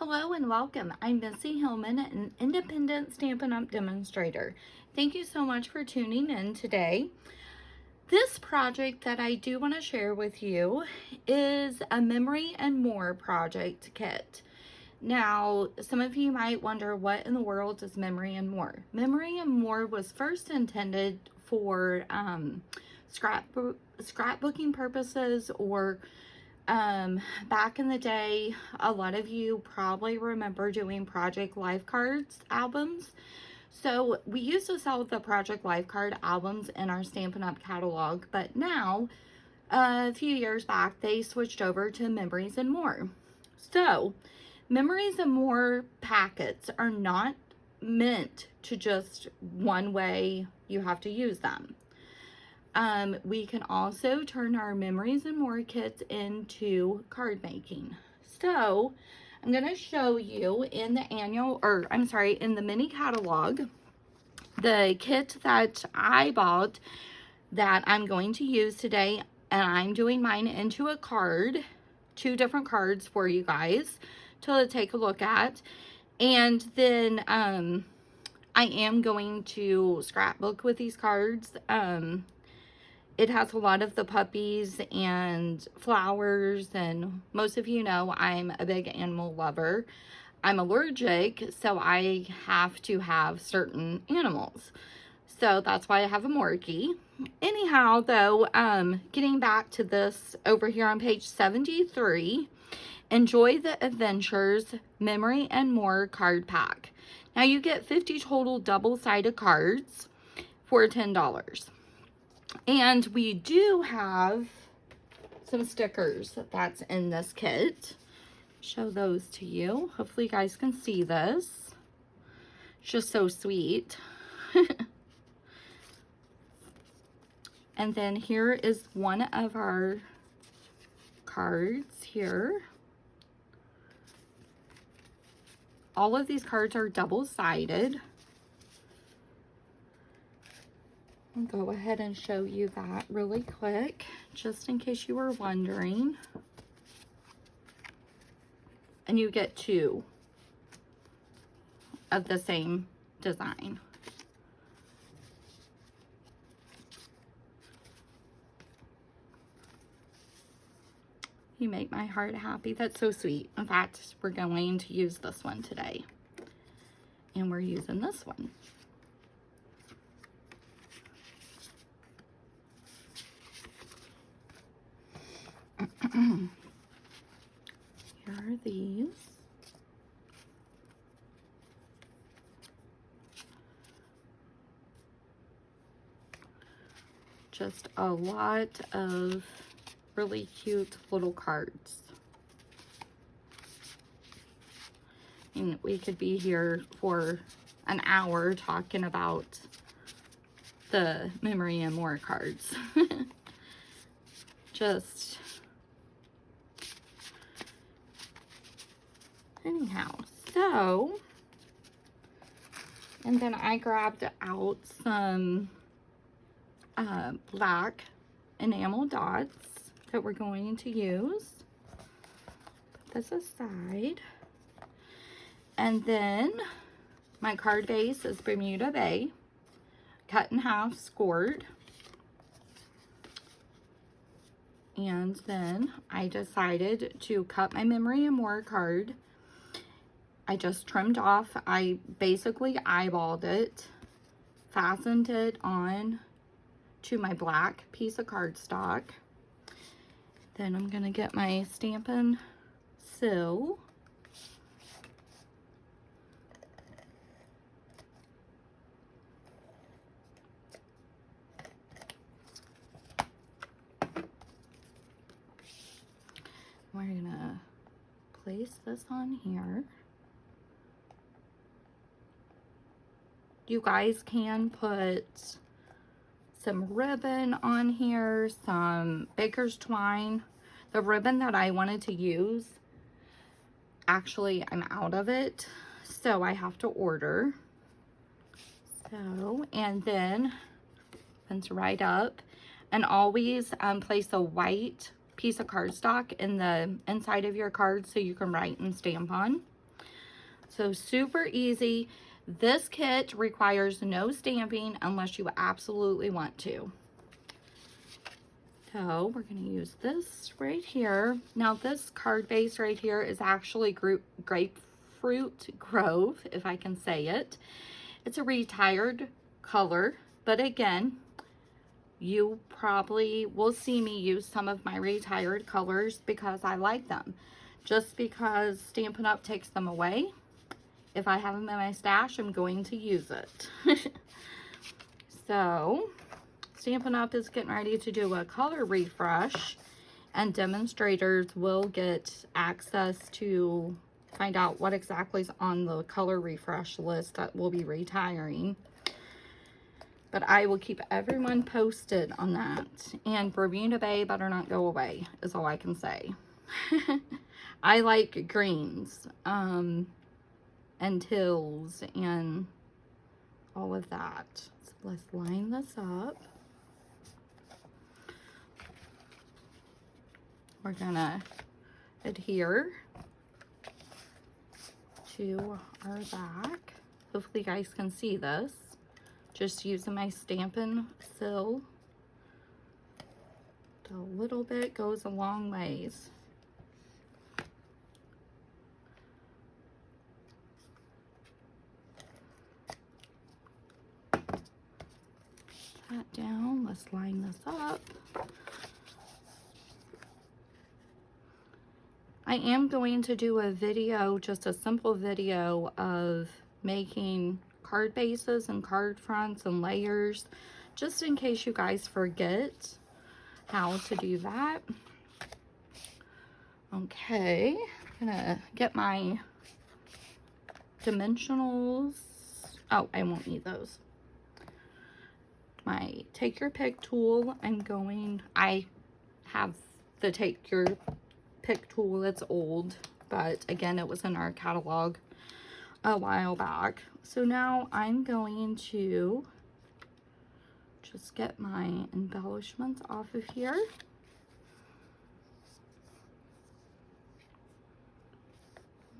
Hello and welcome. I'm Missy Hillman, an independent Stampin' Up! Demonstrator. Thank you so much for tuning in today. This project that I do want to share with you is a Memory and More project kit. Now, some of you might wonder, what in the world is Memory and More? Memory and More was first intended for scrapbooking purposes, or back in the day, a lot of you probably remember doing Project Life Cards albums. So we used to sell the Project Life Card albums in our Stampin' Up! Catalog, but now, a few years back, they switched over to Memories and More. So, Memories and More packets are not meant to just one way you have to use them. We can also turn our Memories and More kits into card making. So, I'm going to show you in the in the mini catalog, the kit that I bought that I'm going to use today, and I'm doing mine into a card, 2 different cards for you guys to take a look at. And then, I am going to scrapbook with these cards. It has a lot of the puppies and flowers, and most of you know I'm a big animal lover. I'm allergic, so I have to have certain animals. So that's why I have a Morkie. Anyhow, though, getting back to this over here on page 73, Enjoy the Adventures Memory and More card pack. Now you get 50 total double-sided cards for $10. And we do have some stickers that's in this kit. Show those to you. Hopefully you guys can see this. It's just so sweet. And then here is one of our cards here. All of these cards are double-sided. I'll go ahead and show you that really quick, just in case you were wondering. And you get 2 of the same design. You make my heart happy. That's so sweet. In fact, we're going to use this one today. And we're using this one. Here are these. Just a lot of really cute little cards. And we could be here for an hour talking about the Memory and More cards. Just anyhow, so, and then I grabbed out some black enamel dots that we're going to use. Put this aside. And then my card base is Bermuda Bay, cut in half, scored. And then I decided to cut my Memory and More card. I just trimmed off. I basically eyeballed it, fastened it on to my black piece of cardstock. Then I'm going to get my Stampin' Seal. We're going to place this on here. You guys can put some ribbon on here, some baker's twine. The ribbon that I wanted to use, actually I'm out of it, so I have to order. So, and then opens right up, and always place a white piece of cardstock in the inside of your card so you can write and stamp on. So super easy. This kit requires no stamping unless you absolutely want to. So we're going to use this right here. Now this card base right here is actually Grapefruit Grove, if I can say it. It's a retired color, but again, you probably will see me use some of my retired colors because I like them. Just because Stampin' Up! Takes them away, if I have them in my stash, I'm going to use it. So, Stampin' Up! Is getting ready to do a color refresh, and demonstrators will get access to find out what exactly is on the color refresh list that we'll be retiring. But I will keep everyone posted on that. And Bermuda Bay better not go away, is all I can say. I like greens, and teals, and all of that. So let's line this up. We're gonna adhere to our back. Hopefully you guys can see this. Just using my Stampin' Seal. A little bit goes a long ways. That down. Let's line this up. I am going to do a video, just a simple video of making card bases and card fronts and layers, just in case you guys forget how to do that. Okay, I'm gonna get my dimensionals. Oh, I won't need those. My take your pick tool. I have the take your pick tool that's old, but again, it was in our catalog a while back. So now I'm going to just get my embellishments off of here.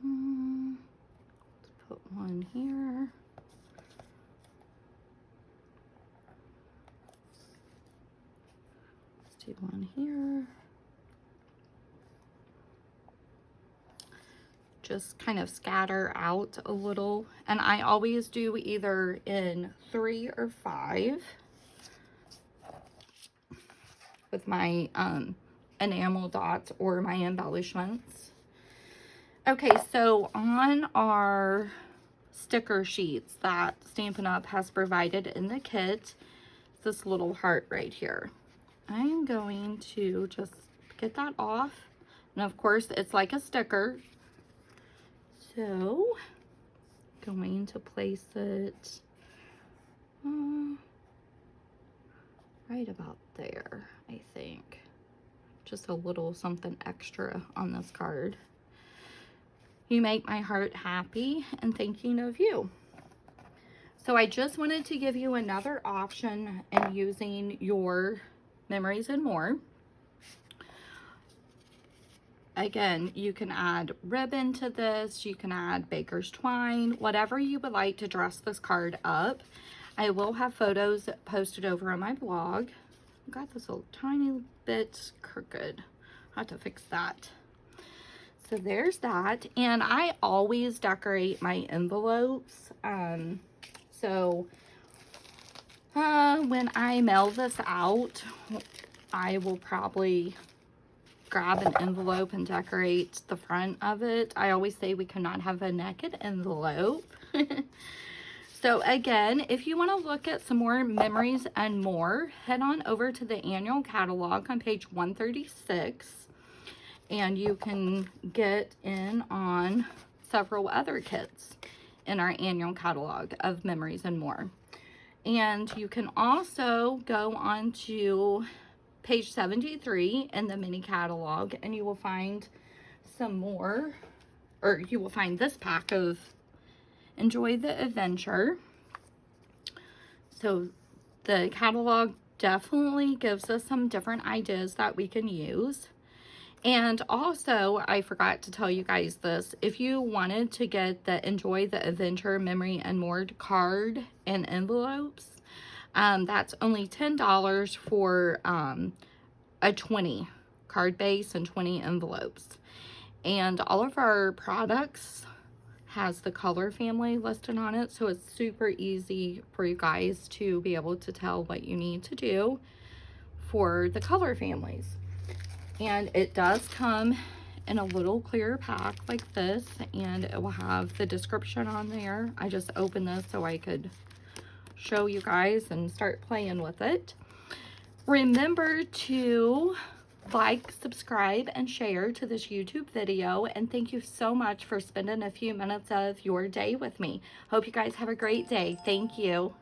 Let's put one here. Let's do one here. Just kind of scatter out a little, and I always do either in 3 or 5 with my enamel dots or my embellishments. Okay, so on our sticker sheets that Stampin' Up! Has provided in the kit, this little heart right here. I'm going to just get that off, and of course it's like a sticker. So, going to place it right about there, I think. Just a little something extra on this card. You make my heart happy and thinking of you. So I just wanted to give you another option in using your Memories and More. Again, you can add ribbon to this, you can add baker's twine, whatever you would like to dress this card up. I will have photos posted over on my blog. I got this a tiny bit crooked. I'll have to fix that. So there's that. And I always decorate my envelopes. So when I mail this out, I will probably grab an envelope and decorate the front of it. I always say we cannot have a naked envelope. So again, if you want to look at some more Memories and More, head on over to the annual catalog on page 136, and you can get in on several other kits in our annual catalog of Memories and More. And you can also go on to page 73 in the mini catalog, and you will find some more, or you will find this pack of Enjoy the Adventure. So the catalog definitely gives us some different ideas that we can use. And also, I forgot to tell you guys this. If you wanted to get the Enjoy the Adventure Memory and More card and envelopes, that's only $10 for a 20 card base and 20 envelopes. And all of our products has the color family listed on it, so it's super easy for you guys to be able to tell what you need to do for the color families. And it does come in a little clear pack like this, and it will have the description on there. I just opened this so I could show you guys and start playing with it. Remember to like, subscribe, and share to this YouTube video, and thank you so much for spending a few minutes of your day with me. Hope you guys have a great day. Thank you.